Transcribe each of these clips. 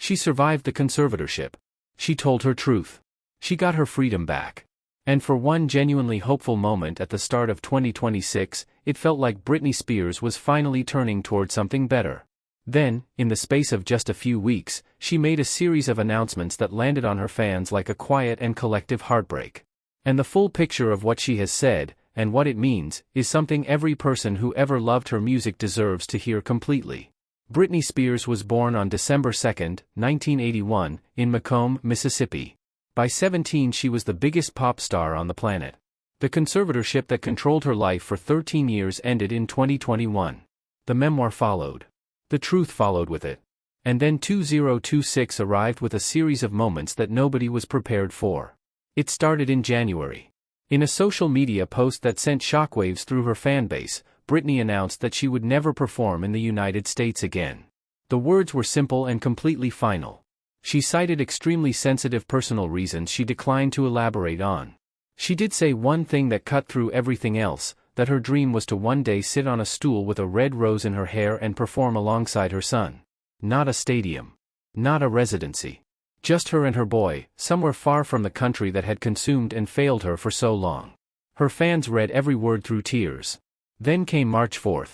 She survived the conservatorship. She told her truth. She got her freedom back. And for one genuinely hopeful moment at the start of 2026, it felt like Britney Spears was finally turning toward something better. Then, in the space of just a few weeks, she made a series of announcements that landed on her fans like a quiet and collective heartbreak. And the full picture of what she has said, and what it means, is something every person who ever loved her music deserves to hear completely. Britney Spears was born on December 2, 1981, in Macomb, Mississippi. By 17 she was the biggest pop star on the planet. The conservatorship that controlled her life for 13 years ended in 2021. The memoir followed. The truth followed with it. And then 2026 arrived with a series of moments that nobody was prepared for. It started in January. In a social media post that sent shockwaves through her fanbase, Britney announced that she would never perform in the United States again. The words were simple and completely final. She cited extremely sensitive personal reasons she declined to elaborate on. She did say one thing that cut through everything else, that her dream was to one day sit on a stool with a red rose in her hair and perform alongside her son. Not a stadium. Not a residency. Just her and her boy, somewhere far from the country that had consumed and failed her for so long. Her fans read every word through tears. Then came March 4.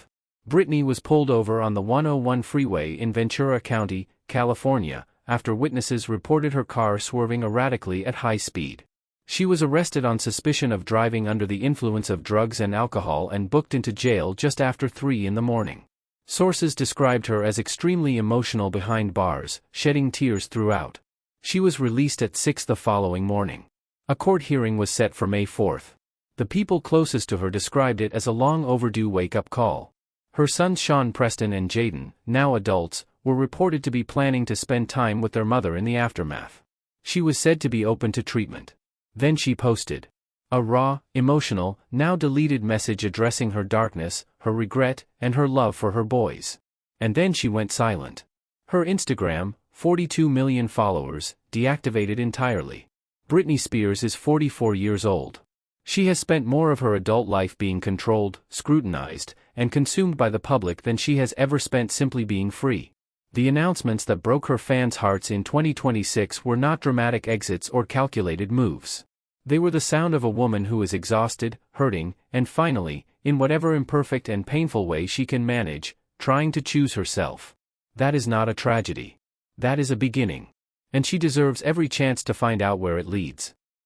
Britney was pulled over on the 101 freeway in Ventura County, California, after witnesses reported her car swerving erratically at high speed. She was arrested on suspicion of driving under the influence of drugs and alcohol and booked into jail just after 3 in the morning. Sources described her as extremely emotional behind bars, shedding tears throughout. She was released at 6 the following morning. A court hearing was set for May 4. The people closest to her described it as a long overdue wake-up call. Her sons Sean Preston and Jaden, now adults, were reported to be planning to spend time with their mother in the aftermath. She was said to be open to treatment. Then she posted a raw, emotional, now deleted message addressing her darkness, her regret, and her love for her boys. And then she went silent. Her Instagram, 42 million followers, deactivated entirely. Britney Spears is 44 years old. She has spent more of her adult life being controlled, scrutinized, and consumed by the public than she has ever spent simply being free. The announcements that broke her fans' hearts in 2026 were not dramatic exits or calculated moves. They were the sound of a woman who is exhausted, hurting, and finally, in whatever imperfect and painful way she can manage, trying to choose herself. That is not a tragedy. That is a beginning. And she deserves every chance to find out where it leads.